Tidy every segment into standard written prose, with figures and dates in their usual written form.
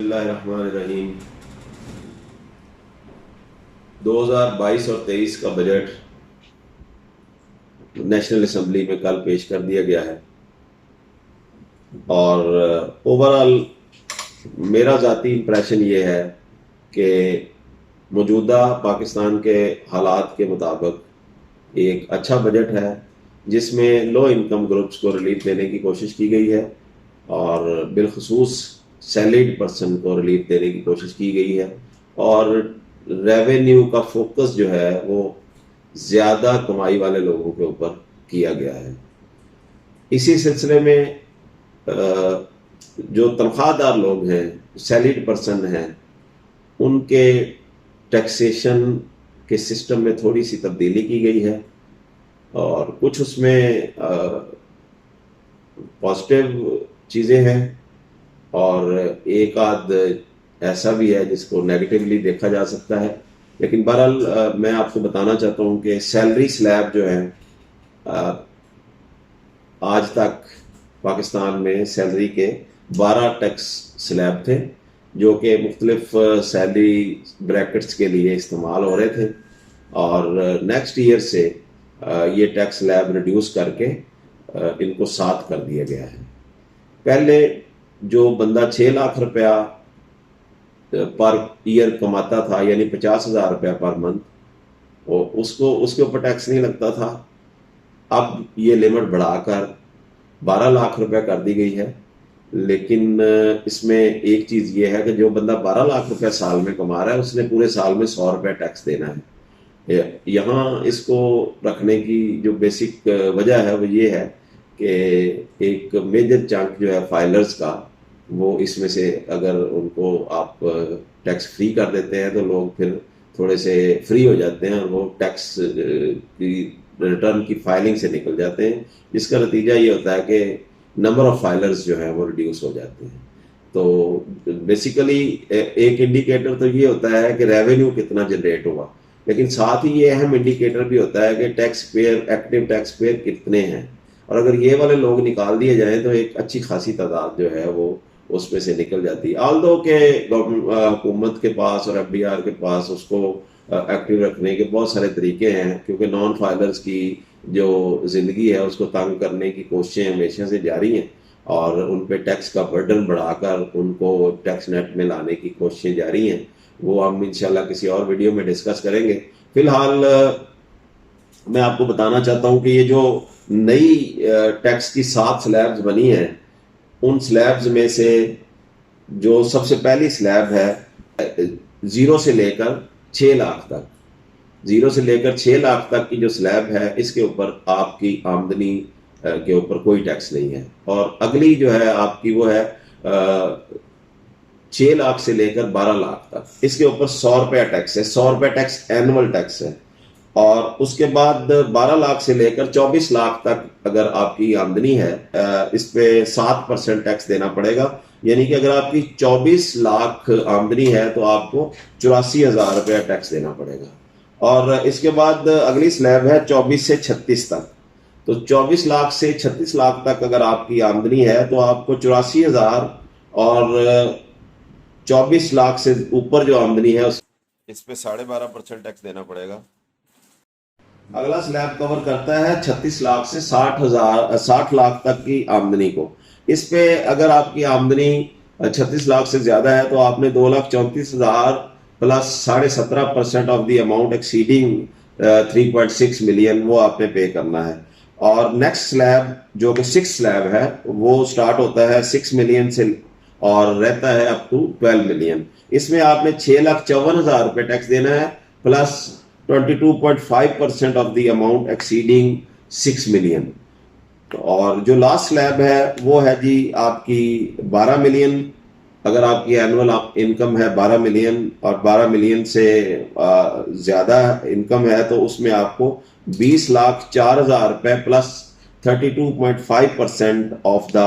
बिस्मिल्लाहिर्रहमानिर्रहीम। 2022 और 23 का बजट नेशनल असम्बली में कल पेश कर दिया गया है और ओवरऑल मेरा ज़ाती इम्प्रेशन ये है कि मौजूदा पाकिस्तान के हालात के मुताबिक एक अच्छा बजट है जिसमें लो इनकम ग्रुप्स को रिलीफ देने की कोशिश की गई है और बिलखसूस सैलरीड पर्सन को रिलीफ देने की कोशिश की गई है और रेवेन्यू का फोकस जो है वो ज़्यादा कमाई वाले लोगों के ऊपर किया गया है। इसी सिलसिले में जो तनख्वाहदार लोग हैं, सैलरीड पर्सन हैं, उनके टैक्सेशन के सिस्टम में थोड़ी सी तब्दीली की गई है और कुछ उसमें पॉजिटिव चीज़ें हैं और एक आध ऐसा भी है जिसको नेगेटिवली देखा जा सकता है। लेकिन बहरहाल मैं आपको बताना चाहता हूँ कि सैलरी स्लैब जो है आज तक पाकिस्तान में सैलरी के 12 टैक्स स्लैब थे जो कि मुख्तलिफ सैलरी ब्रैकेट्स के लिए इस्तेमाल हो रहे थे और नेक्स्ट ईयर से ये टैक्स स्लैब रिड्यूस करके इनको 7 कर दिया गया है। पहले जो बंदा 6 लाख रुपया पर ईयर कमाता था यानी 50,000 रुपया पर मंथ, उसको उसके ऊपर टैक्स नहीं लगता था। अब ये लिमिट बढ़ाकर 12 लाख रुपया कर दी गई है। लेकिन इसमें एक चीज़ ये है कि जो बंदा 12 लाख रुपया साल में कमा रहा है उसने पूरे साल में 100 रुपया टैक्स देना है। यहाँ इसको रखने की जो बेसिक वजह है वो ये है कि एक मेजर चंक जो है फाइलर्स का, वो इसमें से अगर उनको आप टैक्स फ्री कर देते हैं तो लोग फिर थोड़े से फ्री हो जाते हैं और वो टैक्स की रिटर्न की फाइलिंग से निकल जाते हैं, जिसका नतीजा ये होता है कि नंबर ऑफ फाइलर्स जो है वो रिड्यूस हो जाते हैं। तो बेसिकली एक इंडिकेटर तो ये होता है कि रेवेन्यू कितना जनरेट हुआ, लेकिन साथ ही ये अहम इंडिकेटर भी होता है कि tax payer, active tax payer कितने हैं। और अगर ये वाले लोग निकाल दिए जाएं तो एक अच्छी खासी तादाद जो है वो उसमें से निकल जाती है। आल्दो के हुकूमत के पास और एफडीआर के पास उसको एक्टिव रखने के बहुत सारे तरीके हैं, क्योंकि नॉन फाइलर्स की जो ज़िंदगी है उसको तंग करने की कोशिशें हमेशा से जारी हैं और उन पे टैक्स का बर्डन बढ़ाकर उनको टैक्स नेट में लाने की कोशिशें जारी हैं। वो हम इंशाल्लाह किसी और वीडियो में डिस्कस करेंगे। फिलहाल मैं आपको बताना चाहता हूँ कि ये जो नई टैक्स की 7 स्लैब्स बनी हैं, उन स्लैब्स में से जो सबसे पहली स्लैब है 0 से लेकर 6 लाख तक, 0 से लेकर 6 लाख तक की जो स्लैब है इसके ऊपर आपकी आमदनी के ऊपर कोई टैक्स नहीं है। और अगली जो है आपकी वो है 6 लाख से लेकर 12 लाख तक, इसके ऊपर 100 रुपया टैक्स है। 100 रुपया टैक्स एनुअल टैक्स है। और उसके बाद 12 लाख से लेकर 24 लाख तक अगर आपकी आमदनी है, इस पे 7% टैक्स देना पड़ेगा। यानी कि अगर आपकी 24 लाख आमदनी है तो आपको 84,000 रुपया टैक्स देना पड़ेगा। और इसके बाद अगली स्लैब है 24 से 36 तक। तो 24 लाख से 36 लाख तक अगर आपकी आमदनी है तो आपको 84,000 और 24 लाख से ऊपर जो आमदनी है इस पे 12.5% टैक्स देना पड़ेगा। अगला स्लैब कवर करता है 36 लाख से 60 लाख तक की आमदनी को। इस पे अगर आपकी आमदनी 36 लाख से ज्यादा है तो आपने 2,34,000 plus 17.5% of the amount exceeding 3.6 million वो आपने पे करना है। और नेक्स्ट स्लैब जो कि 6 स्लैब है वो स्टार्ट होता है 6 मिलियन से और रहता है अप टू 12 मिलियन। इसमें आपने 6,54,000 रुपये टैक्स देना है plus 22.5% of the amount exceeding 6 million. और जो लास्ट स्लैब है वो है जी आपकी 12 मिलियन। अगर आपकी एनुअल इनकम है 12 मिलियन और 12 मिलियन से ज़्यादा इनकम है तो उसमें आपको 20,04,000 रुपये plus 32.5% of the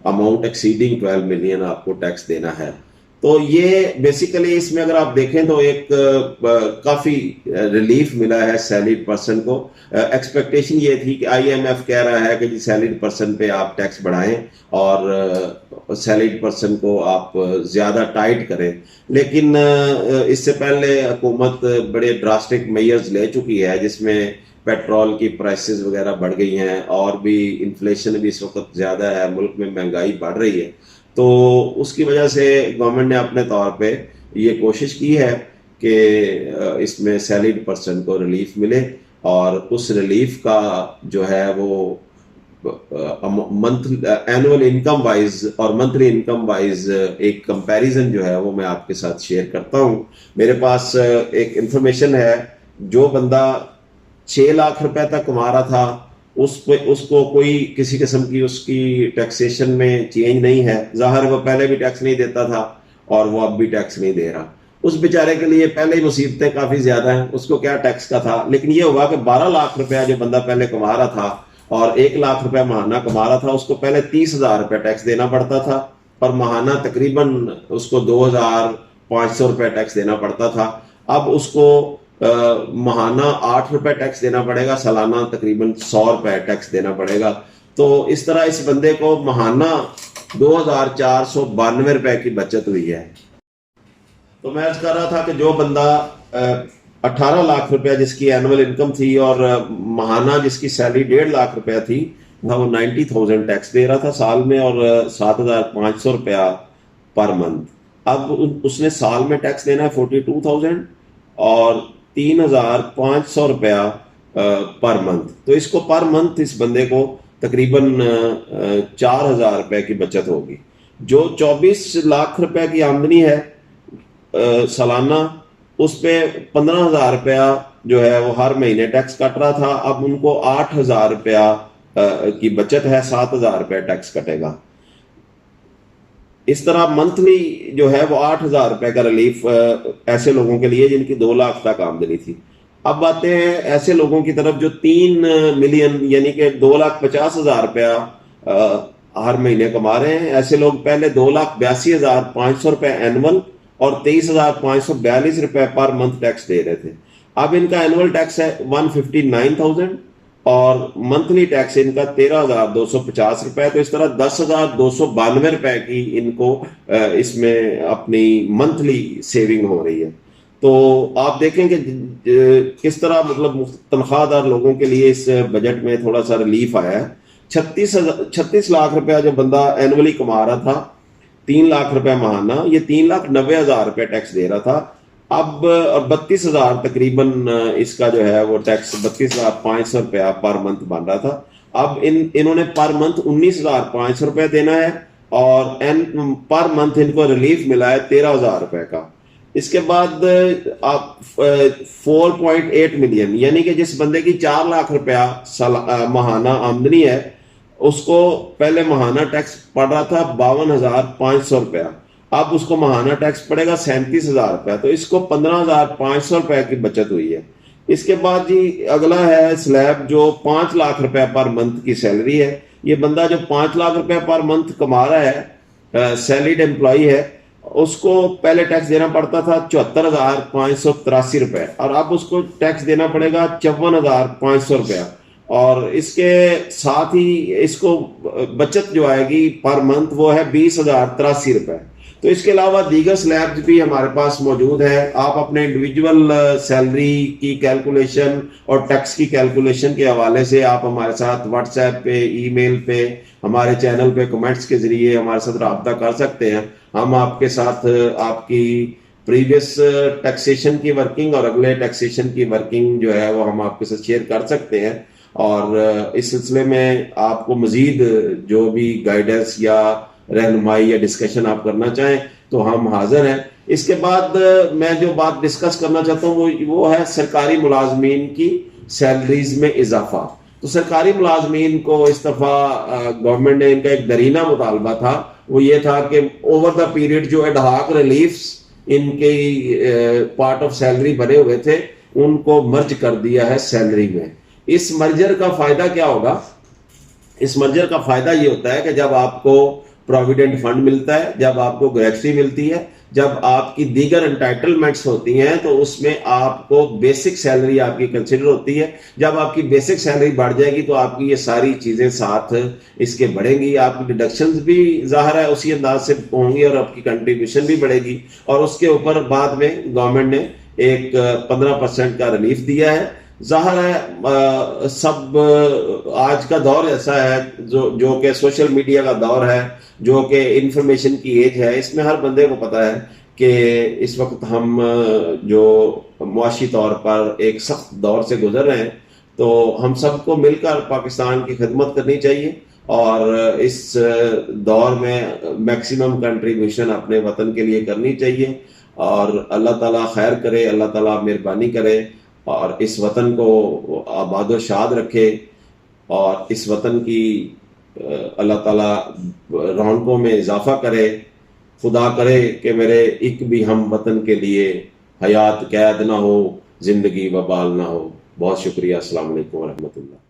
amount exceeding 12 million आपको टैक्स देना है। तो ये बेसिकली इसमें अगर आप देखें तो एक काफी रिलीफ मिला है सैलरीड पर्सन को। एक्सपेक्टेशन ये थी कि आईएमएफ कह रहा है कि जी सैलरीड पर्सन पे आप टैक्स बढ़ाएं और सैलरीड पर्सन को आप ज्यादा टाइट करें, लेकिन इससे पहले हुकूमत बड़े ड्रास्टिक मेजर्स ले चुकी है जिसमें पेट्रोल की प्राइसेस वगैरह बढ़ गई हैं और भी इन्फ्लेशन भी इस वक्त ज़्यादा है, मुल्क में महंगाई बढ़ रही है। तो उसकी वजह से गवर्नमेंट ने अपने तौर पे ये कोशिश की है कि इसमें सैलरीड पर्सन को रिलीफ मिले और उस रिलीफ का जो है वो मंथ एनुअल इनकम वाइज और मंथली इनकम वाइज एक कंपैरिजन जो है वो मैं आपके साथ शेयर करता हूँ। मेरे पास एक इंफॉर्मेशन है, जो बंदा 6 लाख रुपए तक कमा रहा था उसको कोई किसी किस्म की उसकी टैक्सेशन में चेंज नहीं है। जाहिर वो पहले भी टैक्स नहीं देता था और वो अब भी टैक्स नहीं दे रहा। उस बेचारे के लिए पहले ही मुसीबतें काफी ज्यादा हैं, उसको क्या टैक्स का था। लेकिन ये हुआ कि 12 लाख रुपया जो बंदा पहले कमा रहा था और 1 लाख रुपया महाना कमा रहा था, उसको पहले 30,000 रुपया टैक्स देना पड़ता था और महाना तकरीबन उसको 2,500 रुपया टैक्स देना पड़ता था। अब उसको महाना 8 रुपए टैक्स देना पड़ेगा, सालाना तकरीबन 100 रुपए टैक्स देना पड़ेगा। तो इस तरह इस बंदे को महाना 2,492 रुपए की बचत हुई है। तो मैं अर्ज कर रहा था कि जो बंदा 18 लाख रुपया जिसकी एनुअल इनकम थी और महाना जिसकी सैलरी 1.5 लाख रुपया थी, वो 90,000 टैक्स दे रहा था साल में और 7,500 रुपया पर मंथ। अब उसने साल में टैक्स देना है 42,000 और 3,500 रुपया पर मंथ। तो इसको पर मंथ इस बंदे को तकरीबन 4,000 रुपए की बचत होगी। जो 24 लाख रुपए की आमदनी है सालाना, उस पे 15,000 रुपया जो है वो हर महीने टैक्स कट रहा था। अब उनको 8,000 रुपया की बचत है, 7,000 रुपया टैक्स कटेगा। इस तरह मंथली जो है वो 8,000 रुपए का रिलीफ ऐसे लोगों के लिए जिनकी 2 लाख तक आमदनी थी। अब आते हैं ऐसे लोगों की तरफ जो 3 मिलियन यानी कि 2,50,000 रुपया हर महीने कमा रहे हैं। ऐसे लोग पहले 2,82,500 रुपए एनुअल और 23,542 रुपए पर मंथ टैक्स दे रहे थे। अब इनका एनुअल टैक्स है 159,000 और मंथली टैक्स इनका 13,250 रुपए। तो इस तरह 10,292 रुपए की इनको इसमें अपनी मंथली सेविंग हो रही है। तो आप देखें कि किस तरह मतलब तनख्वाहदार लोगों के लिए इस बजट में थोड़ा सा रिलीफ आया है। 36 लाख रुपया जो बंदा एनुअली कमा रहा था, 3 लाख रुपया महाना, ये 3,90,000 रुपया टैक्स दे रहा था। अब 32,000 तकरीबन इसका जो है वो टैक्स 32,500 रुपया पर मंथ बन रहा था। अब इन्होंने पर मंथ 19,500 रुपया देना है और पर मंथ इनको रिलीफ मिला है 13,000 रुपए का। इसके बाद आप 4.8 मिलियन यानी कि जिस बंदे की 4 लाख रुपया महाना आमदनी है, उसको पहले महाना टैक्स पड़ रहा था 52,500 रुपया। अब उसको महाना टैक्स पड़ेगा 37,000 रुपया। तो इसको 15,500 रुपए की बचत हुई है। इसके बाद जी अगला है स्लैब जो 5 लाख रुपया पर मंथ की सैलरी है। ये बंदा जो 5 लाख रुपया पर मंथ कमा रहा है, सैलरीड एम्प्लॉय है, उसको पहले टैक्स देना पड़ता था 74,583 रुपए और अब उसको टैक्स देना पड़ेगा 54,500 रुपया। और इसके साथ ही इसको बचत जो आएगी पर मंथ वो है 20,083 रुपए। तो इसके अलावा दीगर स्लैब्स भी हमारे पास मौजूद है। आप अपने इंडिविजुअल सैलरी की कैलकुलेशन और टैक्स की कैलकुलेशन के हवाले से आप हमारे साथ व्हाट्सएप पे, ईमेल पे, हमारे चैनल पे कमेंट्स के जरिए हमारे साथ रब्ता कर सकते हैं। हम आपके साथ आपकी प्रीवियस टैक्सेशन की वर्किंग और अगले टैक्सेशन की वर्किंग जो है वो हम आपके साथ शेयर कर सकते हैं। और इस सिलसिले में आपको मजीद जो भी गाइडेंस या रहनुमाई या डिस्कशन आप करना चाहें तो हम हाजिर हैं। इसके बाद मैं जो बात डिस्कस करना चाहता हूँ वो है सरकारी मुलाजमीन की सैलरीज में इजाफा। तो सरकारी मुलाजमीन को इस दफा गवर्नमेंट ने इनका एक दरीना मुतालबा था, वो ये था कि ओवर द पीरियड जो एडहाक रिलीफ्स इनके पार्ट ऑफ सैलरी बने हुए थे उनको मर्ज कर दिया है सैलरी में। इस मर्जर का फायदा क्या होगा? इस मर्जर का फायदा ये होता है कि जब आपको प्रोविडेंट फंड मिलता है, जब आपको ग्रेच्युटी मिलती है, जब आपकी दीगर एंटाइटलमेंट्स होती हैं तो उसमें आपको बेसिक सैलरी आपकी कंसिडर होती है। जब आपकी बेसिक सैलरी बढ़ जाएगी तो आपकी ये सारी चीज़ें साथ इसके बढ़ेंगी, आपकी डिडक्शंस भी ज़ाहिर है उसी अंदाज से होंगी और आपकी कंट्रीब्यूशन भी बढ़ेगी। और उसके ऊपर बाद में गवर्नमेंट ने एक 15% का रिलीफ दिया है। ज़ाहिर है सब आज का दौर ऐसा है जो कि सोशल मीडिया का दौर है, जो कि इंफॉर्मेशन की एज है। इसमें हर बंदे को पता है कि इस वक्त हम जो मुआशी तौर पर एक सख्त दौर से गुजर रहे हैं, तो हम सबको मिलकर पाकिस्तान की खिदमत करनी चाहिए और इस दौर में मैक्सिमम कंट्रीब्यूशन अपने वतन के लिए करनी चाहिए। और अल्लाह ताला खैर करे, अल्लाह ताला मेहरबानी करे और इस वतन को आबाद शाद रखे और इस वतन की अल्लाह ताला रौनकों में इजाफा करे। खुदा करे कि मेरे एक भी हम वतन के लिए हयात कैद ना हो, जिंदगी वबाल ना हो। बहुत शुक्रिया। अस्सलाम वालेकुम व रहमतुल्लाह।